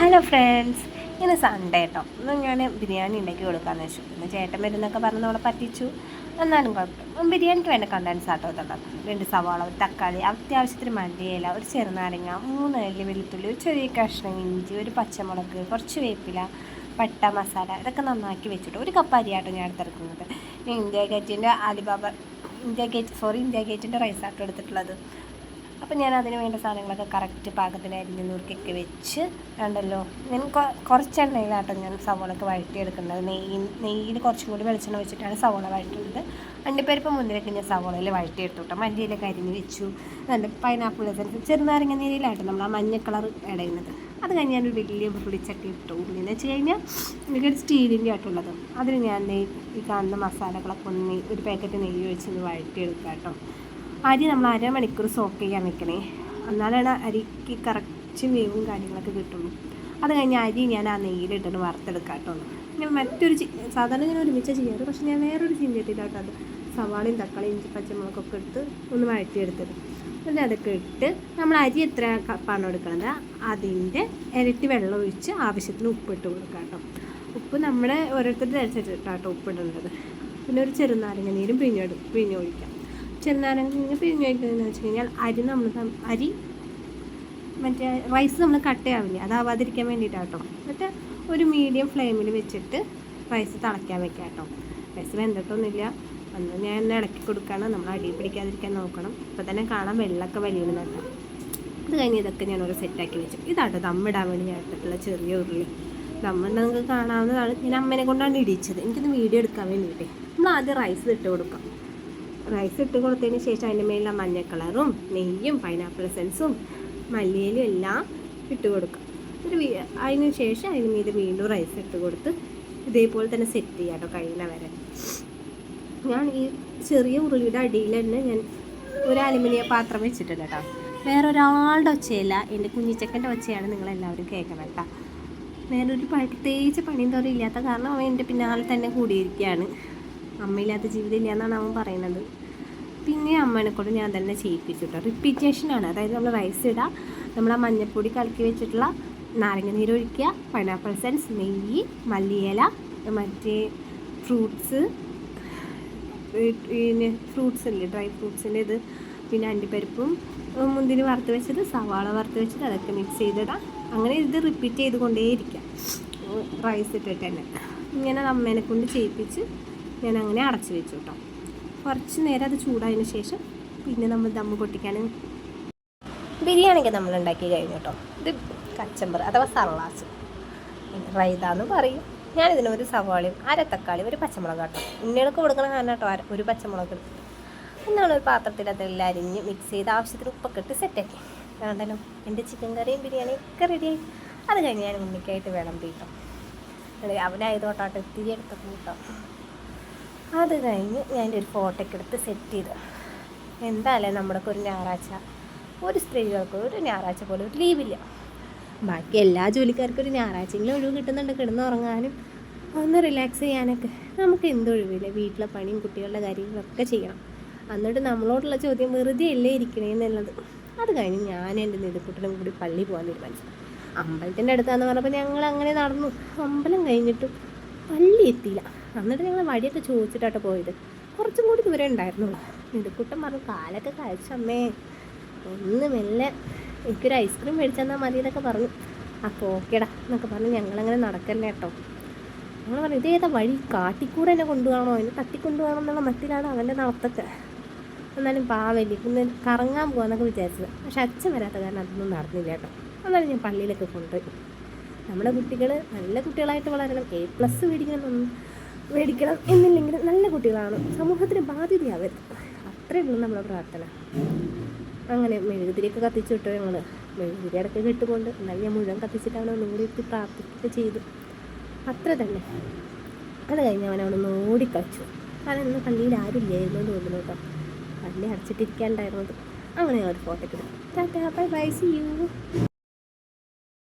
Hello friends, ഇന്ന് Sunday കേട്ടോ. ഇന്ന് ഞാൻ ബിരിയാണി ഉണ്ടാക്കി കൊടുക്കാമെന്ന് വെച്ചു. ഇന്ന് ചേട്ടൻ വരുന്നൊക്കെ പറഞ്ഞ് നമ്മളെ പറ്റിച്ചു. എന്നാലും കുഴപ്പം. ബിരിയാണിക്ക് വേണ്ട കണ്ടൻസ് ആട്ടോ ഇതുണ്ടാക്കും. 2 സവാള, ഒരു തക്കാളി, അത്യാവശ്യത്തിന് മല്ലിയില, ഒരു ചെറുനാരങ്ങ, 3 അല്ലി വെളുത്തുള്ളി, ഒരു ചെറിയ കഷ്ണം ഇഞ്ചി, ഒരു പച്ചമുളക്, കുറച്ച് വേപ്പില, പട്ട മസാല, ഇതൊക്കെ നന്നാക്കി വെച്ചിട്ട് 1 കപ്പ് അരിയാട്ടോ ഞാൻ എടുത്തെടുക്കുന്നത്. ഇന്ത്യ ഗേറ്റിൻ്റെ റൈസാട്ടോ എടുത്തിട്ടുള്ളത്. അപ്പോൾ ഞാൻ അതിന് വേണ്ട സാധനങ്ങളൊക്കെ കറക്റ്റ് പാകത്തിന് അരിഞ്ഞ് നുറുക്കിയൊക്കെ വെച്ച് കണ്ടല്ലോ. ഞാൻ കുറച്ച് എണ്ണയിലാട്ടോ ഞാൻ സവോളൊക്കെ വഴറ്റിയെടുക്കുന്നത്. നെയ്യിൽ കുറച്ചും കൂടി വെളിച്ചെണ്ണ വെച്ചിട്ടാണ് സവോള വഴറ്റുന്നത്. അണ്ടിപ്പരിപ്പ് മുന്തിരിയൊക്കെ ഞാൻ സവോളയിൽ വഴറ്റിയെടുത്തു കേട്ടോ. മല്ലിയിലൊക്കെ അരിഞ്ഞ് വെച്ചു. നല്ല പൈനാപ്പിൾ എസൻസ്, ചെറുനാരങ്ങ നീരിലാട്ടോ നമ്മൾ ആ മഞ്ഞ കളർ ഇടയുന്നത്. അത് കഴിഞ്ഞ് ഞാനൊരു വലിയ ഉരുളിച്ചട്ടി ഇട്ടു. ഉള്ളിന്ന് വെച്ച് കഴിഞ്ഞാൽ എനിക്കൊരു സ്റ്റീലിൻ്റെ ആയിട്ടുള്ളത്. അതിന് ഞാൻ ഈ കാണുന്ന മസാലകളൊക്കെ ഒന്ന് ഒരു പാക്കറ്റ് നെയ്യ് വെച്ചൊന്ന് വഴറ്റിയെടുക്കാം കേട്ടോ. അരി നമ്മൾ അരമണിക്കൂർ സോക്ക് ചെയ്യാൻ വെക്കണേ, എന്നാലാണ് അരിക്ക് കറക്റ്റ് വേവും കാര്യങ്ങളൊക്കെ കിട്ടുള്ളൂ. അത് കഴിഞ്ഞ് അരി ഞാൻ ആ നെയ്യിലിട്ടൊന്ന് വറുത്തെടുക്കാം കേട്ടോ. ഞാൻ മറ്റൊരു സാധാരണ ഞാൻ ഒരുമിച്ച് ചെയ്യാറ്, പക്ഷേ ഞാൻ വേറൊരു ചീഞ്ചട്ടിയിലാട്ടോ അത് സവാളയും തക്കാളിയും ഇഞ്ചി പച്ചമുളകൊക്കെ എടുത്ത് ഒന്ന് വഴറ്റിയെടുത്തത്. എന്നിട്ട് അതൊക്കെ ഇട്ട് നമ്മൾ അരി എത്ര കപ്പാണോ എടുക്കുന്നത് അതിൻ്റെ ഇരട്ടി വെള്ളം ഒഴിച്ച് ആവശ്യത്തിന് ഉപ്പിട്ട് കൊടുക്കാം കേട്ടോ. ഉപ്പ് നമ്മുടെ ഓരോരുത്തരുടെ അനുസരിച്ചിട്ടാട്ടോ ഉപ്പിടേണ്ടത്. പിന്നെ ഒരു ചെറുനാരങ്ങ നീരും പിഴിഞ്ഞൊഴിക്കാം. ചെറുനാരങ്ങ പിഴിഞ്ഞൊഴിക്കുന്നതെന്ന് വെച്ച് കഴിഞ്ഞാൽ അരി മറ്റേ റൈസ് നമ്മൾ കട്ടയാവില്ല, അതാവാതിരിക്കാൻ വേണ്ടിയിട്ടാട്ടോ. എന്നിട്ട് ഒരു മീഡിയം ഫ്ലെയിമിൽ വെച്ചിട്ട് റൈസ് തിളയ്ക്കാൻ വെക്കാം കേട്ടോ. റൈസ് വെന്തിട്ടൊന്നുമില്ല, അന്ന് ഞാൻ ഇളക്കി കൊടുക്കുകയാണ്. നമ്മൾ അടി പിടിക്കാതിരിക്കാൻ നോക്കണം. ഇപ്പോൾ തന്നെ കാണാൻ വെള്ളമൊക്കെ വലിയുന്നുണ്ട്. അത് കഴിഞ്ഞ് ഇതൊക്കെ ഞാനൊരു സെറ്റാക്കി വെച്ചു. ഇതാട്ടോ ദമ്മിടാൻ വേണ്ടി ഞാൻ എടുത്തിട്ടുള്ള ചെറിയ ഉരുളി. ദമ്മിട്ട് നിങ്ങൾക്ക് കാണാവുന്നതാണ്. ഞാൻ അമ്മേനെ കൊണ്ടാണ് ഇടിച്ചത്, എനിക്കൊന്ന് വീഡിയോ എടുക്കാൻ വേണ്ടിയിട്ടേ. നമ്മൾ ആദ്യം റൈസ് ഇട്ട് കൊടുക്കാം. റൈസ് ഇട്ട് കൊടുത്തതിന് ശേഷം അതിൻ്റെ മേലുള്ള മഞ്ഞ കളറും നെയ്യും പൈനാപ്പിൾ എസൻസും മല്ലിയിലും എല്ലാം ഇട്ട് കൊടുക്കാം. അതിന് ശേഷം അതിന് മീതെ വീണ്ടും റൈസ് ഇട്ട് കൊടുത്ത് ഇതേപോലെ തന്നെ സെറ്റ് ചെയ്യാം കേട്ടോ കഴിയുന്ന വരെ. ഞാൻ ഈ ചെറിയ ഉരുളിയുടെ അടിയിൽ തന്നെ ഞാൻ ഒരു അലുമിനിയം പാത്രം വെച്ചിട്ടുണ്ട് കേട്ടോ. വേറൊരാളുടെ ഒച്ചയല്ല, എൻ്റെ കുഞ്ഞിച്ചക്കൻ്റെ ഒച്ചയാണ് നിങ്ങളെല്ലാവരും കേൾക്കണം കേട്ടോ. വേറൊരു പ്രത്യേകിച്ച് പണിയും തോറും ഇല്ലാത്ത കാരണം അവൻ എൻ്റെ പിന്നാലെ തന്നെ കൂടിയിരിക്കുകയാണ്. അമ്മയില്ലാത്ത ജീവിതം ഇല്ല എന്നാണ് അവൻ പറയുന്നത്. പിന്നെ അമ്മേനെ കൊണ്ട് ഞാൻ തന്നെ ചെയ്യിപ്പിച്ചു കേട്ടോ. റിപ്പീറ്റേഷനാണ്. അതായത് നമ്മൾ റൈസ് ഇടുക, നമ്മൾ ആ മഞ്ഞൾപ്പൊടി കലക്കി വെച്ചിട്ടുള്ള നാരങ്ങ നീരൊഴിക്കുക, പൈനാപ്പിൾ എസൻസ്, നെയ്യ്, മല്ലിയില, മറ്റേ ഫ്രൂട്ട്സ് ഇല്ലേ, ഡ്രൈ ഫ്രൂട്ട്സിൻ്റെ ഇത്, പിന്നെ അണ്ടിപ്പരിപ്പും മുന്തിരി വറുത്ത് വെച്ചത്, സവാള വറുത്ത് വെച്ചത്, അതൊക്കെ മിക്സ് ചെയ്തിടാം. അങ്ങനെ ഇത് റിപ്പീറ്റ് ചെയ്തുകൊണ്ടേയിരിക്കാം റൈസ് ഇട്ടിട്ട് തന്നെ. ഇങ്ങനെ അമ്മേനെ കൊണ്ട് ചെയ്യിപ്പിച്ച് ഞാൻ അങ്ങനെ അടച്ച് വെച്ചു കേട്ടോ. കുറച്ച് നേരം അത് ചൂടായതിന് ശേഷം പിന്നെ നമ്മൾ ദമ്മ് പൊട്ടിക്കാനും ബിരിയാണിക്ക് നമ്മൾ ഉണ്ടാക്കി കഴിഞ്ഞു കേട്ടോ. ഇത് കച്ചമ്പർ അഥവാ സർലാസ്, റൈത എന്ന് പറയും. ഞാനിതിന് ഒരു സവാളയും 1 തക്കാളി, ഒരു പച്ചമുളക് കേട്ടോ. ഉണ്ണികൾക്ക് കൊടുക്കണം കാരണം കേട്ടോ ഒരു പച്ചമുളക് എടുത്ത് നമ്മളൊരു പാത്രത്തിൽ അതെല്ലാം അരിഞ്ഞ് മിക്സ് ചെയ്ത് ആവശ്യത്തിന് ഉപ്പൊക്കെ ഇട്ട് സെറ്റാക്കി. കണ്ടല്ലോ എൻ്റെ ചിക്കൻ കറിയും ബിരിയാണിയും ഒക്കെ റെഡിയായി. അത് കഴിഞ്ഞ് ഞാൻ ഉണ്ണിക്കായിട്ട് വിളമ്പി കേട്ടോ. അവനായതോട്ടാട്ടോ ഇത്തിരി എടുത്തൊക്കെ കിട്ടോ. അത് കഴിഞ്ഞ് ഞാൻ ഒരു ഫോട്ടോയൊക്കെ എടുത്ത് സെറ്റ് ചെയ്തു. എന്തായാലും നമ്മുടെയൊക്കെ ഒരു ഞായറാഴ്ച, ഒരു സ്ത്രീകൾക്ക് ഒരു ഞായറാഴ്ച പോലെ ഒരു ലീവില്ല. ബാക്കി എല്ലാ ജോലിക്കാർക്കും ഒരു ഞായറാഴ്ചയെങ്കിലും ഒഴിവ് കിട്ടുന്നുണ്ട് കിടന്നുറങ്ങാനും ഒന്ന് റിലാക്സ് ചെയ്യാനൊക്കെ. നമുക്ക് എന്തൊഴിവില്ല, വീട്ടിലെ പണിയും കുട്ടികളുടെ കാര്യങ്ങളൊക്കെ ചെയ്യണം. എന്നിട്ട് നമ്മളോടുള്ള ചോദ്യം വെറുതെ അല്ലേ ഇരിക്കണേ എന്നുള്ളത്. അത് കഴിഞ്ഞ് ഞാൻ എൻ്റെ നെടുക്കുട്ടനും കൂടി പള്ളി പോകാൻ തീരുമാനിച്ചു. അമ്പലത്തിൻ്റെ അടുത്താന്ന് പറഞ്ഞപ്പോൾ ഞങ്ങൾ അങ്ങനെ നടന്നു. അമ്പലം കഴിഞ്ഞിട്ടും പള്ളി എത്തിയില്ല. എന്നിട്ട് ഞങ്ങൾ വഴിയൊക്കെ ചോദിച്ചിട്ടാട്ടോ പോയത്. കുറച്ചും കൂടി ദൂരം ഉണ്ടായിരുന്നുള്ളൂ. നെടുക്കുട്ടൻ പറഞ്ഞു കാലൊക്കെ കഴിച്ചമ്മേ, ഒന്ന് മെല്ലെ എനിക്കൊരു ഐസ്ക്രീം മേടിച്ചെന്നാൽ മതി എന്നൊക്കെ പറഞ്ഞു. അപ്പോൾ ഓക്കേടാ എന്നൊക്കെ പറഞ്ഞ് ഞങ്ങളങ്ങനെ നടക്കല്ലേ കേട്ടോ. ഞങ്ങൾ പറഞ്ഞു ഇതേതാ വഴി, കാട്ടിക്കൂടെ എന്നെ കൊണ്ടുപോകണോ, എന്നെ തട്ടിക്കൊണ്ടുപോകണം എന്നുള്ള മട്ടിലാണ് അവൻ്റെ നടത്തൊക്കെ. എന്നാലും പാവല്ലേ ഒന്ന് കറങ്ങാൻ പോകാമെന്നൊക്കെ വിചാരിച്ചത്. പക്ഷെ അച്ഛൻ വരാത്ത കാരണം അതൊന്നും നടന്നില്ല കേട്ടോ. എന്നാലും ഞാൻ പള്ളിയിലൊക്കെ കൊണ്ടുപോയി. നമ്മുടെ കുട്ടികൾ നല്ല കുട്ടികളായിട്ട് വളരണം, A+ മേടിക്കണം എന്നില്ലെങ്കിൽ നല്ല കുട്ടികളാണ്, സമൂഹത്തിന് ബാധ്യതയാവരുത്. അത്രയേ ഉള്ളൂ നമ്മളെ പ്രാർത്ഥന. അങ്ങനെ മെഴുകുതിരിയൊക്കെ കത്തിച്ചു വിട്ടു. ഞങ്ങൾ മെഴുകുതിരി ഇടയ്ക്ക് കിട്ടുകൊണ്ട് എന്നാലും ഞാൻ മുഴുവൻ കത്തിച്ചിട്ടാണ് ഒന്നും കൂടി എത്തി പ്രാർത്ഥിക്കുകയൊക്കെ ചെയ്തു. അത്ര തന്നെ. അത് കഴിഞ്ഞ് അവനവിടെ നിന്ന് ഓടിക്കളിച്ചു. കാരണം ഇന്ന് പള്ളിയിൽ ആരുമില്ലായിരുന്നു എന്ന് തോന്നുന്നു കേട്ടോ. പള്ളി അടച്ചിട്ടിരിക്കാനുണ്ടായിരുന്നത്. അങ്ങനെ ഞാൻ ഒരു ഫോട്ടോ എടുത്തു. Tata bye bye, see U.